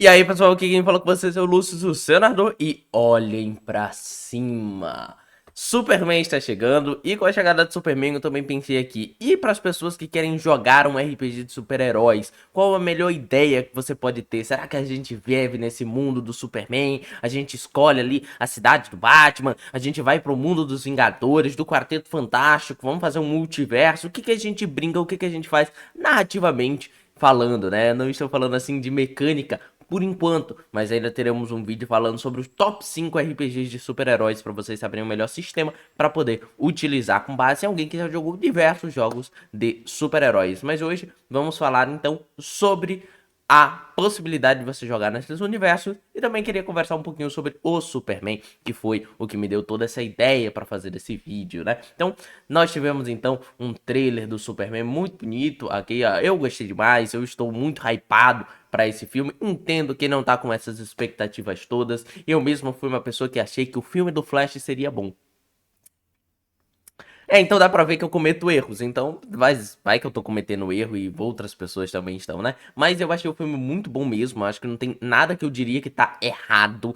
E aí, pessoal, aqui quem fala com vocês é o Lúcio, o senador, e olhem pra cima. Superman está chegando, e com a chegada de Superman eu também pensei aqui, e para as pessoas que querem jogar um RPG de super-heróis, qual a melhor ideia que você pode ter? Será que a gente vive nesse mundo do Superman, a gente escolhe ali a cidade do Batman, a gente vai pro mundo dos Vingadores, do Quarteto Fantástico, vamos fazer um multiverso, o que que a gente brinca, o que que a gente faz narrativamente falando, né? Não estou falando assim de mecânica, por enquanto, mas ainda teremos um vídeo falando sobre os top 5 RPGs de super-heróis para vocês saberem o melhor sistema para poder utilizar com base em alguém que já jogou diversos jogos de super-heróis. Mas hoje vamos falar então sobre a possibilidade de você jogar nesses universos e também queria conversar um pouquinho sobre o Superman, que foi o que me deu toda essa ideia para fazer esse vídeo, né? Então, nós tivemos então um trailer do Superman muito bonito aqui, ó, eu gostei demais, eu estou muito hypado para esse filme, entendo que não tá com essas expectativas todas, eu mesmo fui uma pessoa que achei que o filme do Flash seria bom. Então dá pra ver que eu cometo erros. Então vai que eu tô cometendo erro e outras pessoas também estão, né? Mas eu achei o filme muito bom mesmo. Acho que não tem nada que eu diria que tá errado.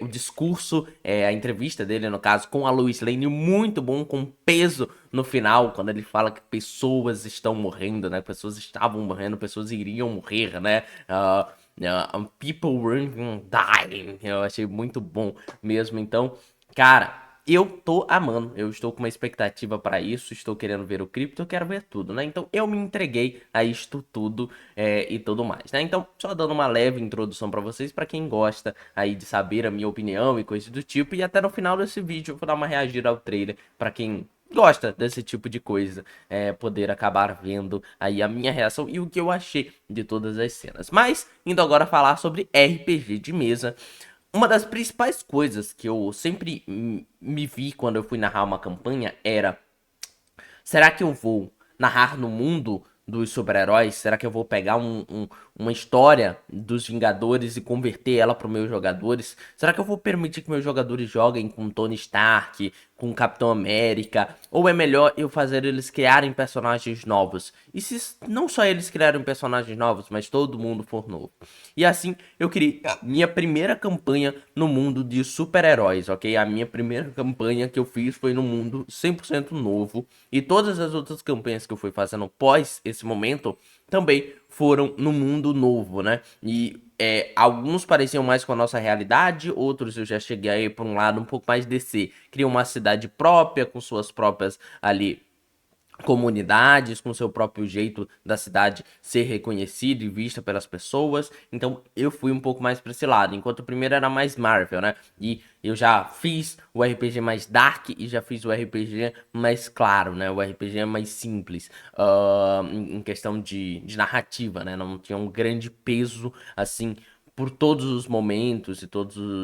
O discurso, a entrevista dele, no caso, com a Lois Lane, muito bom, com peso no final, quando ele fala que pessoas estão morrendo, né? Pessoas estavam morrendo, pessoas iriam morrer, né? People were dying. Eu achei muito bom mesmo. Então, cara. Eu tô amando, eu estou com uma expectativa para isso, estou querendo ver o cripto, eu quero ver tudo, né? Então eu me entreguei a isto tudo e tudo mais, né? Então, só dando uma leve introdução para vocês, para quem gosta aí de saber a minha opinião e coisas do tipo, e até no final desse vídeo eu vou dar uma reagida ao trailer para quem gosta desse tipo de coisa, poder acabar vendo aí a minha reação e o que eu achei de todas as cenas. Mas, indo agora falar sobre RPG de mesa, uma das principais coisas que eu sempre me vi quando eu fui narrar uma campanha era: será que eu vou narrar no mundo dos super-heróis? Será que eu vou pegar uma história dos Vingadores e converter ela para os meus jogadores? Será que eu vou permitir que meus jogadores joguem com Tony Stark, com Capitão América? Ou é melhor eu fazer eles criarem personagens novos? E se não só eles criarem personagens novos, mas todo mundo for novo? E assim eu criei a minha primeira campanha no mundo de super-heróis, ok? A minha primeira campanha que eu fiz foi no mundo 100% novo. E todas as outras campanhas que eu fui fazendo pós esse momento também foram no mundo novo, né? E alguns pareciam mais com a nossa realidade, outros eu já cheguei aí por um lado um pouco mais DC. Cria uma cidade própria, com suas próprias ali comunidades, com seu próprio jeito da cidade ser reconhecida e vista pelas pessoas. Então eu fui um pouco mais para esse lado, enquanto o primeiro era mais Marvel, né? E eu já fiz o RPG mais dark e já fiz o RPG mais claro, né? O RPG mais simples, em questão de narrativa, né? Não tinha um grande peso assim por todos os momentos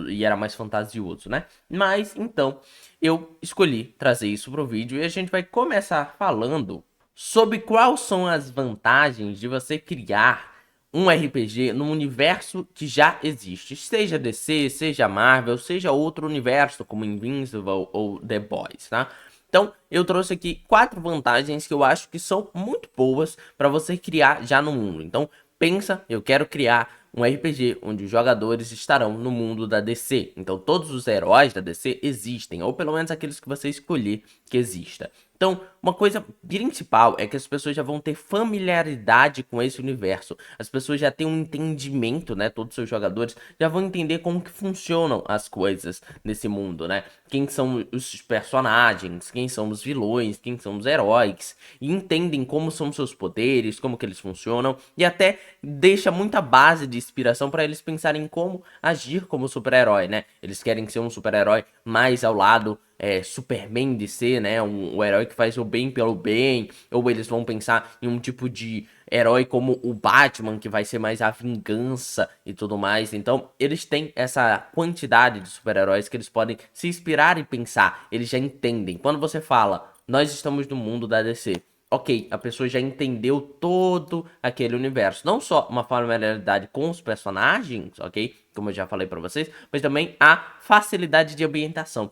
e era mais fantasioso, né? Mas então eu escolhi trazer isso pro vídeo e a gente vai começar falando sobre quais são as vantagens de você criar um RPG num universo que já existe, seja DC, seja Marvel, seja outro universo como Invincible ou The Boys, tá? Então, eu trouxe aqui 4 vantagens que eu acho que são muito boas para você criar já no mundo. Então, pensa, eu quero criar um RPG onde os jogadores estarão no mundo da DC. Então, todos os heróis da DC existem, ou pelo menos aqueles que você escolher que exista. Então, uma coisa principal é que as pessoas já vão ter familiaridade com esse universo. As pessoas já têm um entendimento, né? Todos os seus jogadores já vão entender como que funcionam as coisas nesse mundo, né? Quem são os personagens, quem são os vilões, quem são os heróis, e entendem como são seus poderes, como que eles funcionam, e até deixa muita base de inspiração para eles pensarem como agir como super-herói, né? Eles querem ser um super-herói mais ao lado Superman de ser, né? Um herói que faz o bem pelo bem, ou eles vão pensar em um tipo de herói como o Batman, que vai ser mais a vingança e tudo mais. Então, eles têm essa quantidade de super-heróis que eles podem se inspirar e pensar. Eles já entendem. Quando você fala, nós estamos no mundo da DC. Ok, a pessoa já entendeu todo aquele universo. Não só uma familiaridade com os personagens, ok? Como eu já falei pra vocês, mas também a facilidade de ambientação.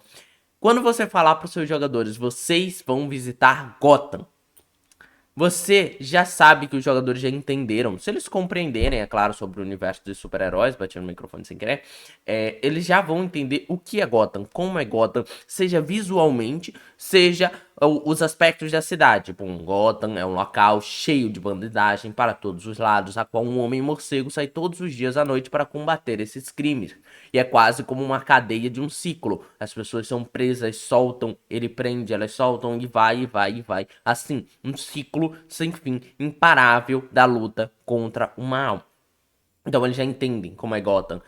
Quando você falar para os seus jogadores, vocês vão visitar Gotham. Você já sabe que os jogadores já entenderam. Se eles compreenderem, é claro, sobre o universo dos super-heróis, batendo no microfone sem querer, eles já vão entender o que é Gotham, como é Gotham, seja visualmente, seja os aspectos da cidade. Bom, Gotham é um local cheio de bandidagem para todos os lados, a qual um homem morcego sai todos os dias à noite para combater esses crimes. E é quase como uma cadeia de um ciclo. As pessoas são presas, soltam, ele prende, elas soltam e vai, e vai, e vai. Assim, um ciclo sem fim, imparável da luta contra o mal. Então eles já entendem como é Gotham.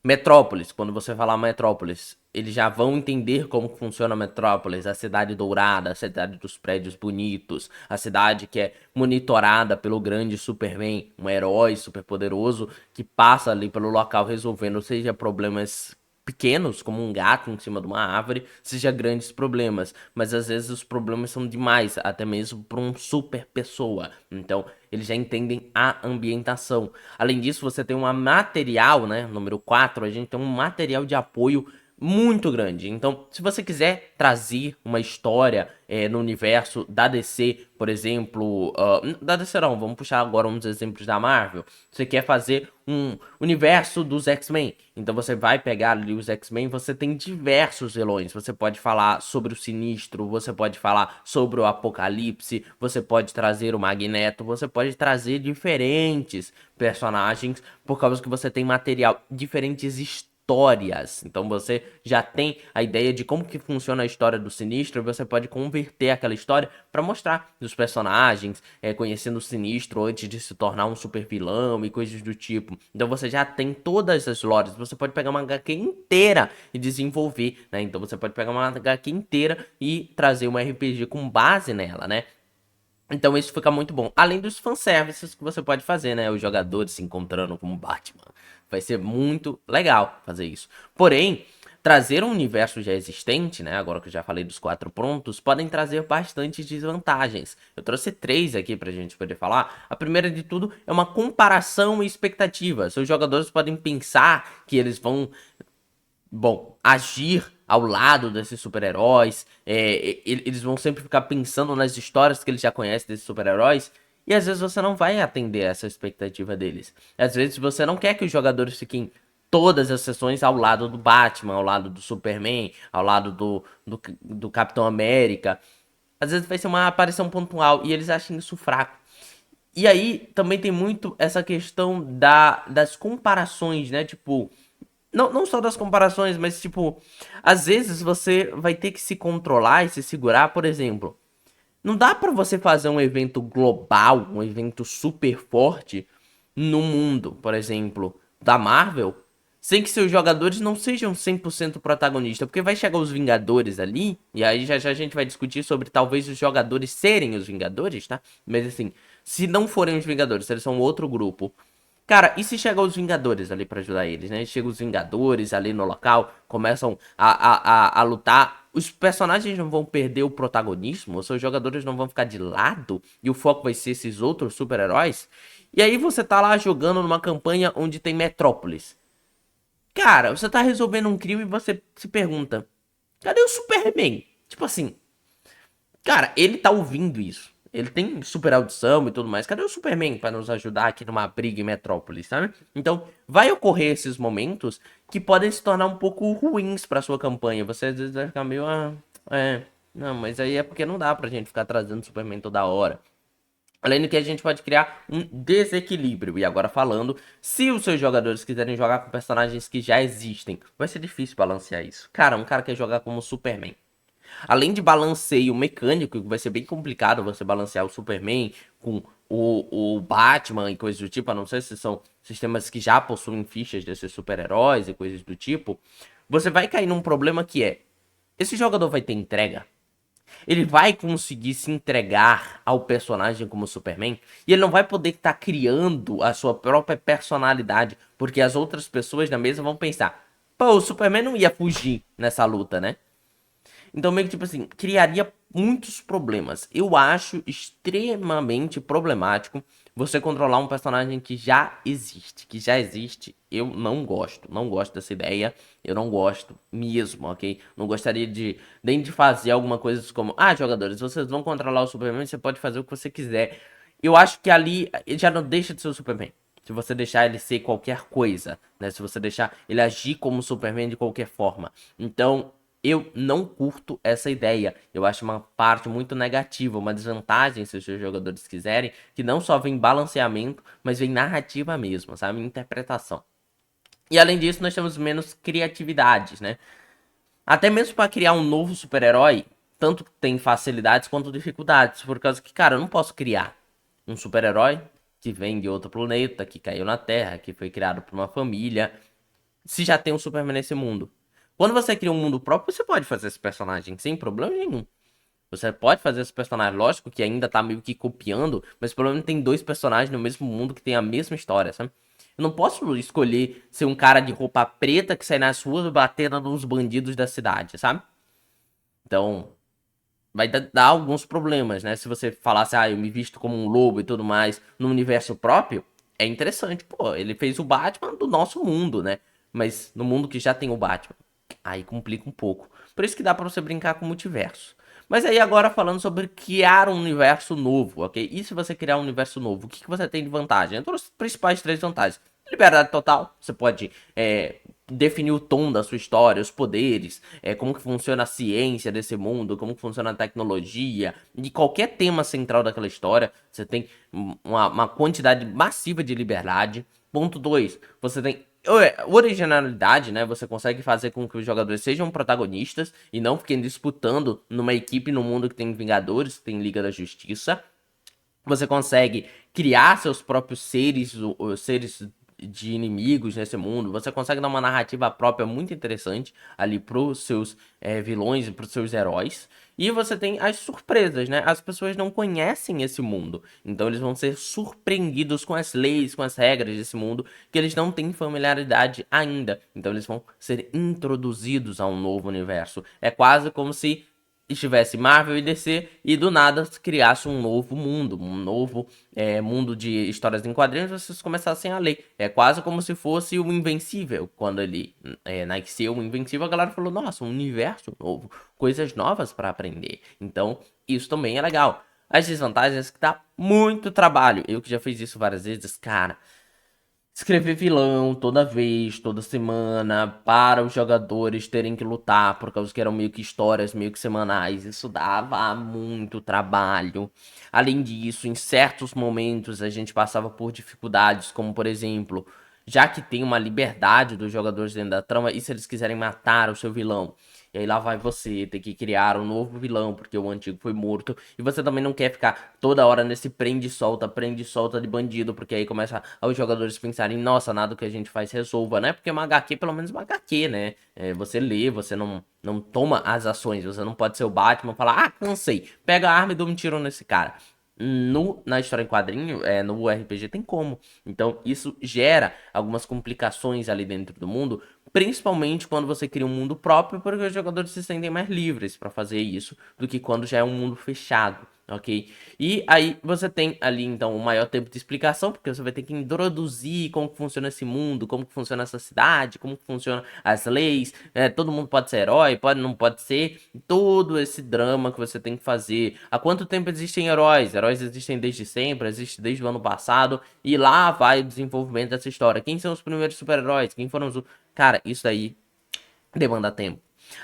Metrópolis, quando você falar Metrópolis, eles já vão entender como funciona a Metrópolis, a cidade dourada, a cidade dos prédios bonitos, a cidade que é monitorada pelo grande Superman, um herói superpoderoso que passa ali pelo local resolvendo seja problemas pequenos, como um gato em cima de uma árvore, seja grandes problemas, mas às vezes os problemas são demais, até mesmo para um super pessoa. Então, eles já entendem a ambientação. Além disso, você tem um material, né, número 4, a gente tem um material de apoio muito grande. Então, se você quiser trazer uma história no universo da DC, por exemplo, da DC não, vamos puxar agora uns exemplos da Marvel. Você quer fazer um universo dos X-Men, então você vai pegar ali os X-Men, você tem diversos vilões. Você pode falar sobre o Sinistro, você pode falar sobre o Apocalipse, você pode trazer o Magneto, você pode trazer diferentes personagens, por causa que você tem material, diferentes histórias. Então você já tem a ideia de como que funciona a história do Sinistro e você pode converter aquela história para mostrar os personagens, conhecendo o Sinistro antes de se tornar um super vilão e coisas do tipo. Então você já tem todas as lores, você pode pegar uma HQ inteira e desenvolver, né? Então você pode pegar uma HQ inteira e trazer uma RPG com base nela, né? Então isso fica muito bom. Além dos fanservices que você pode fazer, né? Os jogadores se encontrando como Batman. Vai ser muito legal fazer isso. Porém, trazer um universo já existente, né? Agora que eu já falei dos 4 pontos, podem trazer bastante desvantagens. Eu trouxe 3 aqui pra gente poder falar. A primeira de tudo é uma comparação e expectativa. Seus jogadores podem pensar que eles vão agir ao lado desses super-heróis. Eles vão sempre ficar pensando nas histórias que eles já conhecem desses super-heróis. E às vezes você não vai atender essa expectativa deles. Às vezes você não quer que os jogadores fiquem todas as sessões ao lado do Batman, ao lado do Superman, ao lado do Capitão América. Às vezes vai ser uma aparição pontual e eles acham isso fraco. E aí também tem muito essa questão das comparações, né? Tipo, não só das comparações, mas tipo, às vezes você vai ter que se controlar e se segurar, por exemplo. Não dá pra você fazer um evento global, um evento super forte no mundo, por exemplo, da Marvel, sem que seus jogadores não sejam 100% protagonistas, porque vai chegar os Vingadores ali, e aí já já a gente vai discutir sobre talvez os jogadores serem os Vingadores, tá? Mas assim, se não forem os Vingadores, se eles são outro grupo, cara, e se chega os Vingadores ali pra ajudar eles, né? Chega os Vingadores ali no local, começam a lutar. Os personagens não vão perder o protagonismo, os seus jogadores não vão ficar de lado e o foco vai ser esses outros super-heróis. E aí você tá lá jogando numa campanha onde tem Metrópolis. Cara, você tá resolvendo um crime e você se pergunta: cadê o Superman? Tipo assim, cara, ele tá ouvindo isso. Ele tem super audição e tudo mais. Cadê o Superman pra nos ajudar aqui numa briga em Metrópolis, sabe? Então, vai ocorrer esses momentos que podem se tornar um pouco ruins pra sua campanha. Você às vezes vai ficar meio, não, mas aí é porque não dá pra gente ficar trazendo Superman toda hora. Além do que a gente pode criar um desequilíbrio. E agora falando, se os seus jogadores quiserem jogar com personagens que já existem, vai ser difícil balancear isso. Cara, um cara quer jogar como Superman. Além de balanceio mecânico, que vai ser bem complicado você balancear o Superman com o Batman e coisas do tipo, a não ser se são sistemas que já possuem fichas desses super-heróis e coisas do tipo, você vai cair num problema que é, esse jogador vai ter entrega? Ele vai conseguir se entregar ao personagem como Superman e ele não vai poder estar criando a sua própria personalidade, porque as outras pessoas na mesa vão pensar, pô, o Superman não ia fugir nessa luta, né? Então, meio que, tipo assim, criaria muitos problemas. Eu acho extremamente problemático você controlar um personagem que já existe. Eu não gosto. Não gosto dessa ideia. Eu não gosto mesmo, ok? Não gostaria de nem de fazer alguma coisa como, ah, jogadores, vocês vão controlar o Superman, você pode fazer o que você quiser. Eu acho que ali ele já não deixa de ser o Superman. Se você deixar ele ser qualquer coisa, né? Se você deixar ele agir como Superman de qualquer forma. Então, eu não curto essa ideia. Eu acho uma parte muito negativa, uma desvantagem, se os seus jogadores quiserem, que não só vem balanceamento, mas vem narrativa mesmo, sabe? Interpretação. E além disso, nós temos menos criatividades, né? Até mesmo para criar um novo super-herói, tanto tem facilidades quanto dificuldades. Por causa que, cara, eu não posso criar um super-herói que vem de outro planeta, que caiu na Terra, que foi criado por uma família, se já tem um Superman nesse mundo. Quando você cria um mundo próprio, você pode fazer esse personagem sem problema nenhum. Você pode fazer esse personagem, lógico que ainda tá meio que copiando, mas pelo menos tem dois personagens no mesmo mundo que tem a mesma história, sabe? Eu não posso escolher ser um cara de roupa preta que sai nas ruas batendo nos bandidos da cidade, sabe? Então, vai dar alguns problemas, né? Se você falasse, ah, eu me visto como um lobo e tudo mais, no universo próprio, é interessante. Pô, ele fez o Batman do nosso mundo, né? Mas no mundo que já tem o Batman, aí complica um pouco. Por isso que dá pra você brincar com o multiverso. Mas aí agora falando sobre criar um universo novo, ok? E se você criar um universo novo, o que você tem de vantagem? Entre as principais três vantagens. Liberdade total, você pode definir o tom da sua história, os poderes, como que funciona a ciência desse mundo, como que funciona a tecnologia, de qualquer tema central daquela história, você tem uma quantidade massiva de liberdade. Ponto 2, você tem originalidade, né? Você consegue fazer com que os jogadores sejam protagonistas e não fiquem disputando numa equipe no mundo que tem Vingadores, que tem Liga da Justiça. Você consegue criar seus próprios seres, os seres de inimigos nesse mundo. Você consegue dar uma narrativa própria muito interessante ali pros seus vilões e pros seus heróis. E você tem as surpresas, né? As pessoas não conhecem esse mundo. Então eles vão ser surpreendidos com as leis, com as regras desse mundo, que eles não têm familiaridade ainda. Então eles vão ser introduzidos a um novo universo. É quase como se estivesse Marvel e DC e do nada criasse um novo mundo, um novo mundo de histórias em quadrinhos, vocês começassem a ler. É quase como se fosse o Invencível. Quando ele nasceu o Invencível, a galera falou, nossa, um universo novo, coisas novas para aprender. Então, isso também é legal. As desvantagens é que dá muito trabalho. Eu que já fiz isso várias vezes, cara. Escrever vilão toda vez, toda semana, para os jogadores terem que lutar, por causa que eram meio que histórias, meio que semanais. Isso dava muito trabalho. Além disso, em certos momentos a gente passava por dificuldades, como por exemplo, já que tem uma liberdade dos jogadores dentro da trama, e se eles quiserem matar o seu vilão? E aí lá vai você ter que criar um novo vilão, porque o antigo foi morto. E você também não quer ficar toda hora nesse prende e solta de bandido, porque aí começa os jogadores pensarem, nossa, nada que a gente faz resolva, né? Porque uma HQ, pelo menos uma HQ, né? Você lê, você não toma as ações, você não pode ser o Batman e falar, ah, cansei, pega a arma e dá um tiro nesse cara. Na história em quadrinho, no RPG tem como. Então isso gera algumas complicações ali dentro do mundo, principalmente quando você cria um mundo próprio, porque os jogadores se sentem mais livres para fazer isso do que quando já é um mundo fechado, ok? E aí você tem ali então um maior tempo de explicação, porque você vai ter que introduzir como que funciona esse mundo, como que funciona essa cidade, como que funcionam as leis, todo mundo pode ser herói, pode não pode ser, todo esse drama que você tem que fazer. Há quanto tempo existem heróis? Heróis existem desde sempre, existem desde o ano passado, e lá vai o desenvolvimento dessa história. Quem são os primeiros super-heróis? Quem foram os... Cara, isso daí demanda tempo.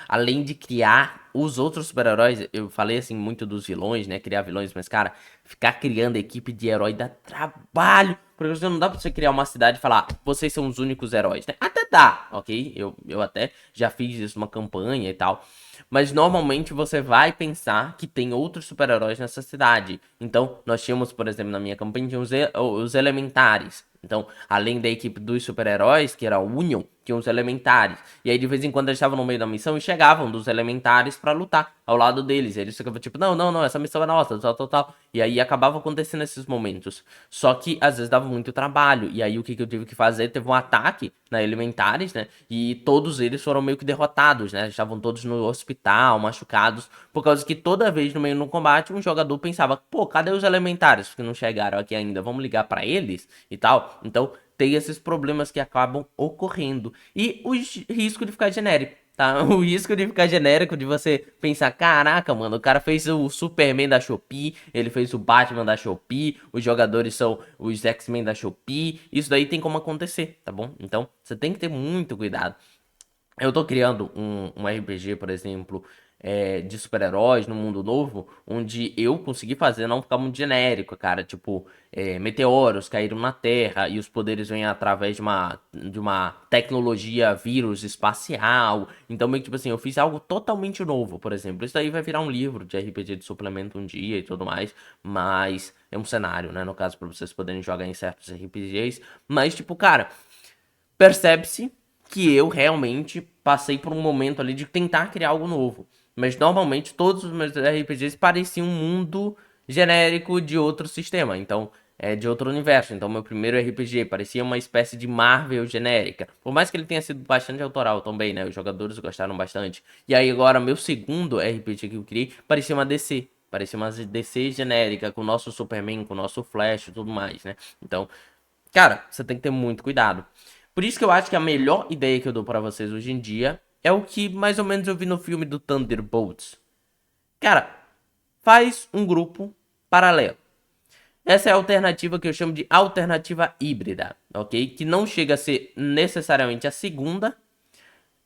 Além de criar os outros super-heróis, eu falei assim muito dos vilões, né? Criar vilões, mas cara, ficar criando equipe de herói dá trabalho. Porque você não dá pra você criar uma cidade e falar, vocês são os únicos heróis, né? Até dá, ok? Eu até já fiz isso numa campanha e tal. Mas normalmente você vai pensar que tem outros super-heróis nessa cidade. Então, nós tínhamos, por exemplo, na minha campanha, tinha os elementares. Então, além da equipe dos super-heróis, que era a Union, tinha os elementares. E aí, de vez em quando, eles estavam no meio da missão e chegavam dos elementares pra lutar ao lado deles. E eles ficavam tipo, não, não, não, essa missão é nossa, tal, tal, tal. E aí acabava acontecendo esses momentos. Só que às vezes dava muito trabalho. E aí o que eu tive que fazer? Teve um ataque na Elementares, né? E todos eles foram meio que derrotados, né? Estavam todos no hospital, machucados, por causa que toda vez no meio do combate um jogador pensava, pô, cadê os elementares que não chegaram aqui ainda? Vamos ligar pra eles e tal. Então tem esses problemas que acabam ocorrendo. E o risco de ficar genérico. Tá? O risco de ficar genérico, de você pensar, caraca, mano, o cara fez o Superman da Shopee, ele fez o Batman da Shopee, os jogadores são os X-Men da Shopee, isso daí tem como acontecer, tá bom? Então, você tem que ter muito cuidado. Eu tô criando um RPG, por exemplo, de super-heróis no mundo novo, onde eu consegui fazer não ficar muito genérico, cara. Tipo, meteoros caíram na Terra e os poderes vêm através de uma tecnologia vírus espacial. Então, meio que tipo assim, eu fiz algo totalmente novo, por exemplo. Isso daí vai virar um livro de RPG de suplemento um dia e tudo mais, mas é um cenário, né? No caso, pra vocês poderem jogar em certos RPGs. Mas, tipo, cara, percebe-se que eu realmente passei por um momento ali de tentar criar algo novo. Mas normalmente todos os meus RPGs pareciam um mundo genérico de outro sistema, então de outro universo. Então meu primeiro RPG parecia uma espécie de Marvel genérica. Por mais que ele tenha sido bastante autoral também, né? Os jogadores gostaram bastante. E aí agora meu segundo RPG que eu criei parecia uma DC. Parecia uma DC genérica, com o nosso Superman, com o nosso Flash e tudo mais, né? Então, cara, você tem que ter muito cuidado. Por isso que eu acho que a melhor ideia que eu dou pra vocês hoje em dia é o que mais ou menos eu vi no filme do Thunderbolts. Cara, faz um grupo paralelo. Essa é a alternativa que eu chamo de alternativa híbrida, ok? Que não chega a ser necessariamente a segunda,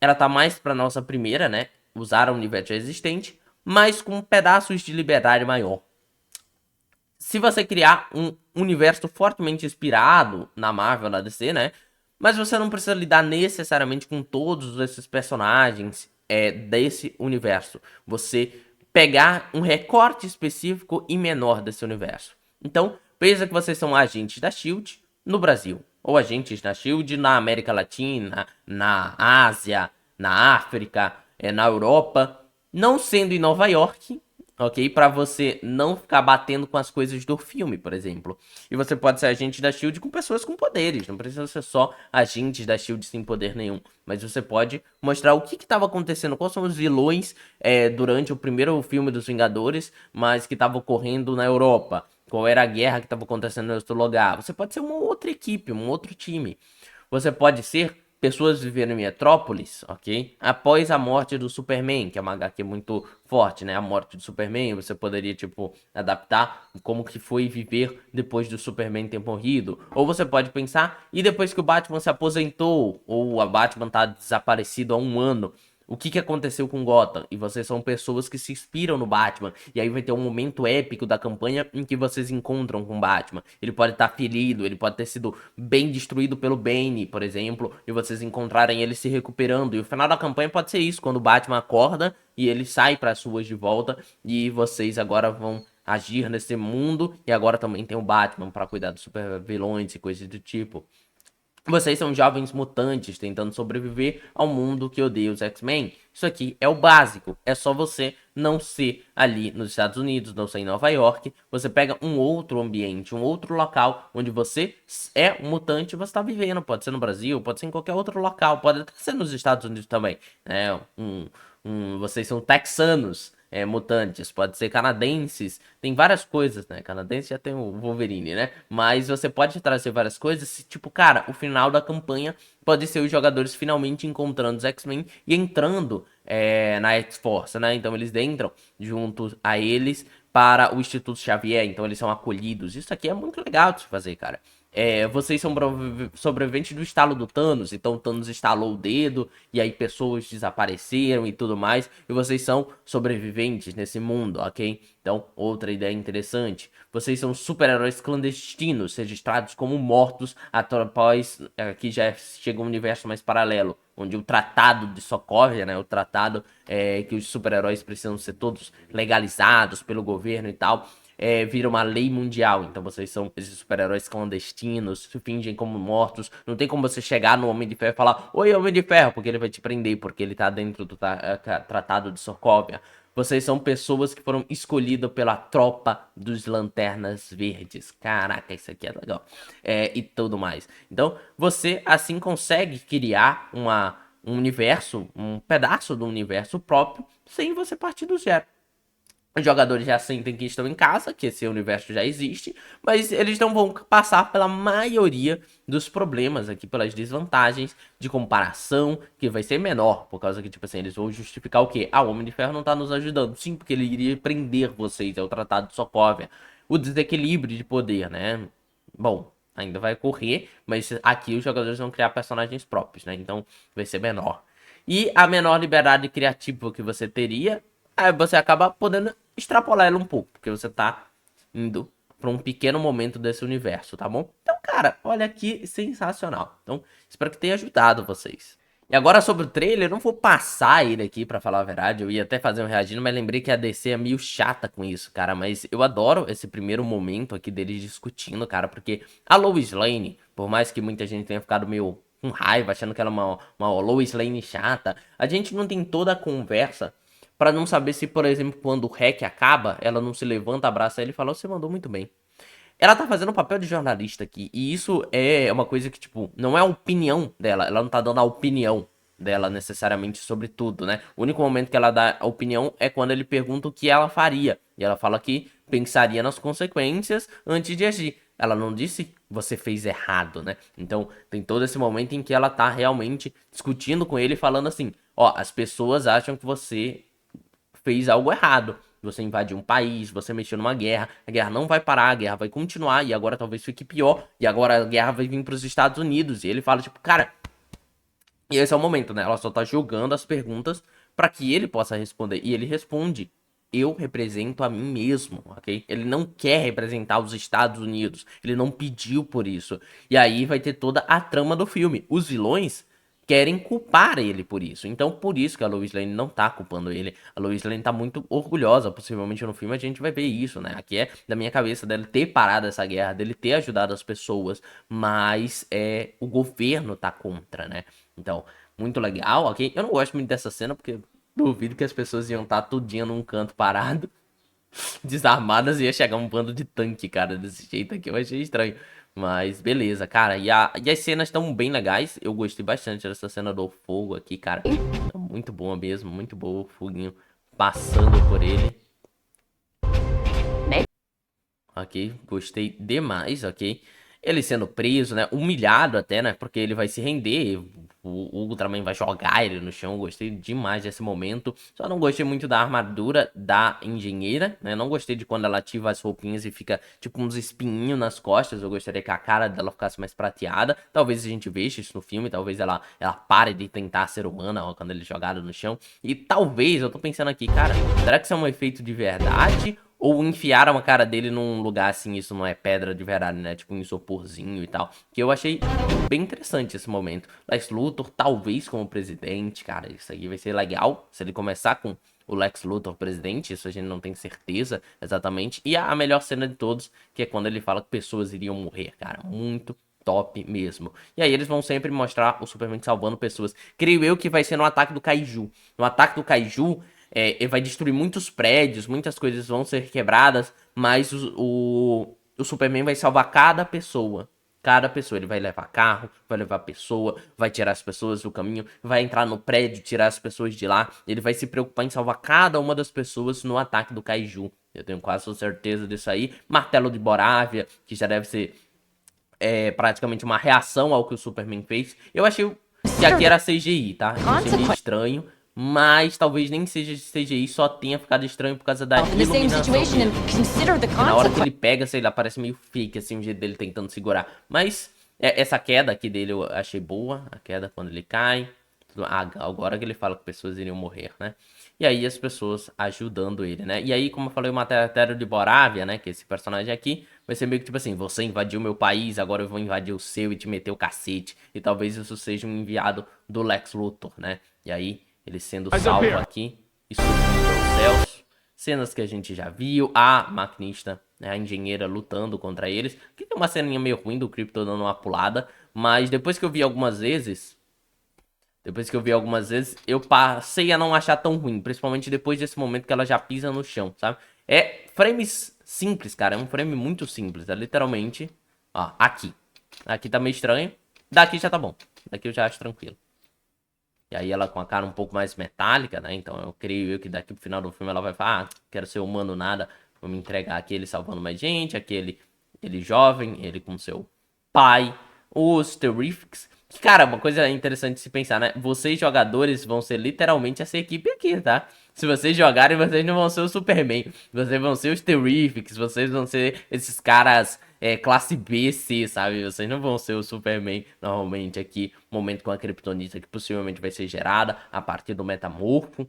ela tá mais pra nossa primeira, né? Usar o universo já existente, mas com pedaços de liberdade maior. Se você criar um universo fortemente inspirado na Marvel, na DC, né? Mas você não precisa lidar necessariamente com todos esses personagens desse universo. Você pegar um recorte específico e menor desse universo. Então, pensa que vocês são agentes da SHIELD no Brasil. Ou agentes da SHIELD na América Latina, na Ásia, na África, na Europa. Não sendo em Nova York, ok? Pra você não ficar batendo com as coisas do filme, por exemplo. E você pode ser agente da SHIELD com pessoas com poderes. Não precisa ser só agentes da SHIELD sem poder nenhum. Mas você pode mostrar o que estava acontecendo, quais são os vilões durante o primeiro filme dos Vingadores, mas que estava ocorrendo na Europa. Qual era a guerra que estava acontecendo em outro lugar. Você pode ser uma outra equipe, um outro time. Você pode ser pessoas vivendo em Metrópolis, ok? Após a morte do Superman, que é uma HQ muito forte, né? A morte do Superman, você poderia, tipo, adaptar como que foi viver depois do Superman ter morrido. Ou você pode pensar, e depois que o Batman se aposentou, ou a Batman tá desaparecido há um ano, o que aconteceu com Gotham? E vocês são pessoas que se inspiram no Batman. E aí vai ter um momento épico da campanha em que vocês encontram com o Batman. Ele pode estar ferido, ele pode ter sido bem destruído pelo Bane, por exemplo, e vocês encontrarem ele se recuperando. E o final da campanha pode ser isso, quando o Batman acorda e ele sai para as ruas de volta e vocês agora vão agir nesse mundo e agora também tem o Batman para cuidar dos super vilões e coisas do tipo. Vocês são jovens mutantes tentando sobreviver ao mundo que odeia os X-Men. Isso aqui é o básico. É só você não ser ali nos Estados Unidos, não ser em Nova York. Você pega um outro ambiente, um outro local onde você é um mutante e você está vivendo. Pode ser no Brasil, pode ser em qualquer outro local, pode até ser nos Estados Unidos também. Vocês são texanos. Mutantes, pode ser canadenses, tem várias coisas, né? Canadense já tem o Wolverine, né? Mas você pode trazer várias coisas, tipo, cara, o final da campanha pode ser os jogadores finalmente encontrando os X-Men e entrando na X-Force, né? Então eles entram junto a eles para o Instituto Xavier, então eles são acolhidos. Isso aqui é muito legal de se fazer, cara. Vocês são sobreviventes do estalo do Thanos, então o Thanos estalou o dedo e aí pessoas desapareceram e tudo mais, e vocês são sobreviventes nesse mundo, ok? Então, outra ideia interessante. Vocês são super-heróis clandestinos, registrados como mortos após que já chega um universo mais paralelo, onde o Tratado de Sokovia, né, o tratado que os super-heróis precisam ser todos legalizados pelo governo e tal, vira uma lei mundial. Então vocês são esses super-heróis clandestinos, se fingem como mortos. Não tem como você chegar no Homem de Ferro e falar: Oi, Homem de Ferro, porque ele vai te prender, porque ele tá dentro do Tratado de Sokovia. Vocês são pessoas que foram escolhidas pela tropa dos Lanternas Verdes. Caraca, isso aqui é legal. E tudo mais. Então, você assim consegue criar um universo, um pedaço do universo próprio, sem você partir do zero. Os jogadores já sentem que estão em casa, que esse universo já existe, mas eles não vão passar pela maioria dos problemas aqui, pelas desvantagens de comparação, que vai ser menor, por causa que, tipo assim, eles vão justificar o quê? Ah, o Homem de Ferro não tá nos ajudando. Sim, porque ele iria prender vocês, é o Tratado de Sokovia. O desequilíbrio de poder, né? Bom, ainda vai ocorrer, mas aqui os jogadores vão criar personagens próprios, né? Então vai ser menor. E a menor liberdade criativa que você teria, aí você acaba podendo extrapolar ela um pouco, porque você tá indo para um pequeno momento desse universo, tá bom? Então, cara, olha que sensacional. Então, espero que tenha ajudado vocês. E agora sobre o trailer, eu não vou passar ele aqui pra falar a verdade, eu ia até fazer um reagindo, mas lembrei que a DC é meio chata com isso, cara, mas eu adoro esse primeiro momento aqui deles discutindo, cara, porque a Lois Lane, por mais que muita gente tenha ficado meio com raiva, achando que ela é uma Lois Lane chata, a gente não tem toda a conversa pra não saber se, por exemplo, quando o hack acaba, ela não se levanta, abraça ele e fala, você mandou muito bem. Ela tá fazendo o papel de jornalista aqui. E isso é uma coisa que, tipo, não é a opinião dela. Ela não tá dando a opinião dela necessariamente sobre tudo, né? O único momento que ela dá a opinião é quando ele pergunta o que ela faria. E ela fala que pensaria nas consequências antes de agir. Ela não disse você fez errado, né? Então tem todo esse momento em que ela tá realmente discutindo com ele, falando assim: ó, as pessoas acham que você fez algo errado. Você invadiu um país, você mexeu numa guerra, a guerra não vai parar, a guerra vai continuar, e agora talvez fique pior, e agora a guerra vai vir para os Estados Unidos. E ele fala, tipo, cara. E esse é o momento, né? Ela só tá jogando as perguntas para que ele possa responder. E ele responde: eu represento a mim mesmo, ok? Ele não quer representar os Estados Unidos. Ele não pediu por isso. E aí vai ter toda a trama do filme. Os vilões querem culpar ele por isso. Então, por isso que a Lois Lane não tá culpando ele. A Lois Lane tá muito orgulhosa. Possivelmente no filme a gente vai ver isso, né? Aqui é da minha cabeça dele ter parado essa guerra, dele ter ajudado as pessoas. Mas o governo tá contra, né? Então, muito legal, ok? Eu não gosto muito dessa cena porque duvido que as pessoas iam estar tudinho num canto parado, desarmadas, e ia chegar um bando de tanque, cara, desse jeito aqui. Eu achei estranho. Mas beleza, cara. E as cenas estão bem legais. Eu gostei bastante dessa cena do fogo aqui, cara. Tá muito boa mesmo, muito boa. O foguinho passando por ele. Ok, gostei demais, ok. Ele sendo preso, né? Humilhado até, né? Porque ele vai se render. O Ultraman vai jogar ele no chão. Gostei demais desse momento. Só não gostei muito da armadura da engenheira, né? Não gostei de quando ela ativa as roupinhas e fica tipo uns espinhinhos nas costas. Eu gostaria que a cara dela ficasse mais prateada. Talvez a gente veja isso no filme. Talvez ela pare de tentar ser humana, ó, quando ele é jogado no chão. E talvez, eu tô pensando aqui, cara, será que isso é um efeito de verdade? Ou enfiaram a cara dele num lugar assim, isso não é pedra de verdade, né? Tipo um isoporzinho e tal. Que eu achei bem interessante esse momento. Lex Luthor, talvez como presidente, cara. Isso aí vai ser legal. Se ele começar com o Lex Luthor presidente, isso a gente não tem certeza exatamente. E a melhor cena de todos, que é quando ele fala que pessoas iriam morrer, cara. Muito top mesmo. E aí eles vão sempre mostrar o Superman salvando pessoas. Creio eu que vai ser no ataque do Kaiju. No ataque do Kaiju, ele vai destruir muitos prédios, muitas coisas vão ser quebradas, mas o Superman vai salvar cada pessoa. Cada pessoa. Ele vai levar carro, vai levar pessoa, vai tirar as pessoas do caminho, vai entrar no prédio, tirar as pessoas de lá. Ele vai se preocupar em salvar cada uma das pessoas no ataque do Kaiju. Eu tenho quase certeza disso aí. Martelo de Borávia, que já deve ser praticamente uma reação ao que o Superman fez. Eu achei que aqui era CGI, tá? Eu achei meio estranho. Mas talvez nem seja CGI, só tenha ficado estranho por causa da iluminação mesmo. Na hora que ele pega, sei lá, parece meio fake, assim, o jeito dele tentando segurar. Mas essa queda aqui dele eu achei boa. A queda quando ele cai. Agora que ele fala que pessoas iriam morrer, né? E aí as pessoas ajudando ele, né? E aí, como eu falei, o Martelo de Borávia, né? Que é esse personagem aqui, vai ser meio que tipo assim, você invadiu meu país, agora eu vou invadir o seu e te meter o cacete. E talvez isso seja um enviado do Lex Luthor, né? E aí, ele sendo salvo aqui e subindo pelos céus. Cenas que a gente já viu, a maquinista, né, a engenheira lutando contra eles. Que tem uma ceninha meio ruim do Krypto dando uma pulada. Mas depois que eu vi algumas vezes... eu passei a não achar tão ruim. Principalmente depois desse momento que ela já pisa no chão, sabe? É frames simples, cara. É um frame muito simples. É literalmente... Ó, aqui. Aqui tá meio estranho. Daqui já tá bom. Daqui eu já acho tranquilo. E aí ela com a cara um pouco mais metálica, né? Então eu creio que daqui pro final do filme ela vai falar, ah, quero ser humano nada, vou me entregar aqui ele salvando mais gente, ele jovem, ele com seu pai, os Terrifics. Que, cara, uma coisa interessante de se pensar, né? Vocês jogadores vão ser literalmente essa equipe aqui, tá? Se vocês jogarem, vocês não vão ser o Superman. Vocês vão ser os Terrifics, vocês vão ser esses caras classe B, C, sabe? Vocês não vão ser o Superman normalmente aqui. Momento com a Kryptonita que possivelmente vai ser gerada a partir do Metamorfo.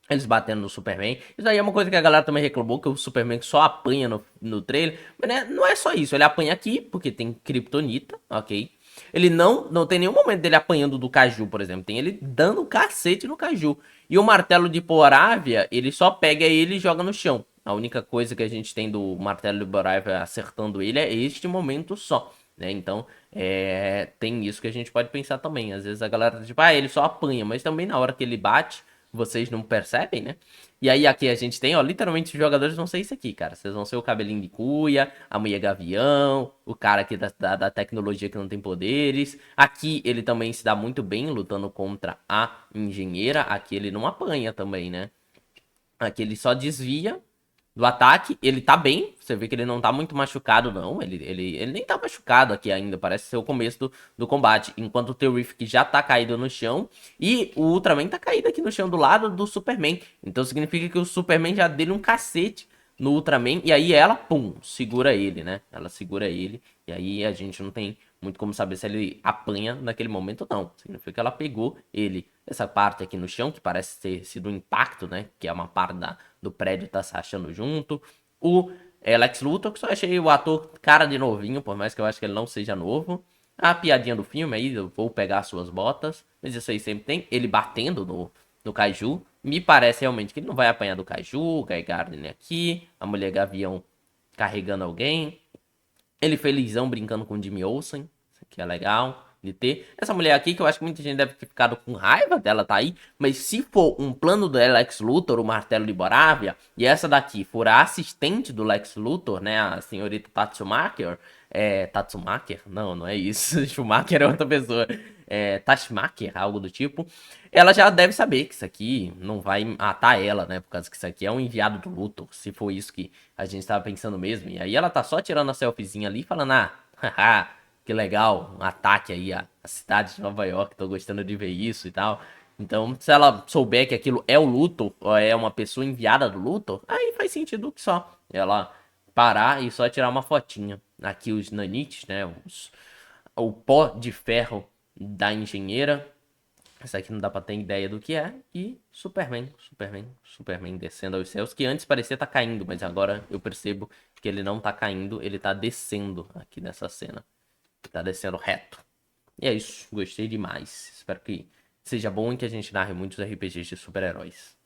Eles batendo no Superman. Isso aí é uma coisa que a galera também reclamou, que o Superman só apanha no trailer. Mas né, não é só isso. Ele apanha aqui, porque tem Kryptonita, ok? Ele não tem nenhum momento dele apanhando do Caju, por exemplo. Tem ele dando cacete no Caju. E o martelo de Porávia, ele só pega ele e joga no chão. A única coisa que a gente tem do martelo de Porávia acertando ele é este momento só. Né? Então, tem isso que a gente pode pensar também. Às vezes a galera, tipo, ah, ele só apanha. Mas também na hora que ele bate, vocês não percebem, né? E aí aqui a gente tem, ó, literalmente os jogadores vão ser isso aqui, cara. Vocês vão ser o cabelinho de cuia, a mulher gavião, o cara aqui da tecnologia que não tem poderes. Aqui ele também se dá muito bem lutando contra a engenheira. Aqui ele não apanha também, né? Aqui ele só desvia do ataque. Ele tá bem. Você vê que ele não tá muito machucado, não. Ele nem tá machucado aqui ainda. Parece ser o começo do combate. Enquanto o Terrific já tá caído no chão. E o Ultraman tá caído aqui no chão do lado do Superman. Então significa que o Superman já deu um cacete no Ultraman. E aí ela, pum, segura ele, né? Ela segura ele. E aí a gente não tem muito como saber se ele apanha naquele momento ou não. Significa que ela pegou ele. Essa parte aqui no chão, que parece ter sido um impacto, né? Que é uma parte do prédio tá se achando junto. O Lex Luthor, que só achei o ator cara de novinho, por mais que eu acho que ele não seja novo. A piadinha do filme aí, eu vou pegar suas botas. Mas isso aí sempre tem. Ele batendo no Kaiju. Me parece realmente que ele não vai apanhar do Kaiju, o Guy Gardner aqui, a Mulher Gavião carregando alguém. Ele felizão brincando com o Jimmy Olsen. Isso aqui é legal de ter. Essa mulher aqui, que eu acho que muita gente deve ter ficado com raiva dela tá aí. Mas se for um plano do Lex Luthor, o Martelo de Borávia, e essa daqui for a assistente do Lex Luthor, né? A senhorita Tatsumaker. Tatsumaker? Não, não é isso. Schumacher é outra pessoa. Tashmaker, algo do tipo. Ela já deve saber que isso aqui não vai matar ela, né? Por causa que isso aqui é um enviado do Luthor. Se for isso que a gente tava pensando mesmo. E aí ela tá só tirando a selfiezinha ali, falando, ah, haha, que legal, um ataque aí à cidade de Nova York, tô gostando de ver isso e tal. Então, se ela souber que aquilo é o Luthor, ou é uma pessoa enviada do Luthor, aí faz sentido que só ela parar e só tirar uma fotinha. Aqui os nanites, né? O pó de ferro da engenheira. Essa aqui não dá pra ter ideia do que é. E Superman descendo aos céus, que antes parecia estar caindo, mas agora eu percebo que ele não tá caindo, ele tá descendo aqui nessa cena. Tá descendo reto. E é isso, gostei demais. Espero que seja bom e que a gente narre muitos RPGs de super-heróis.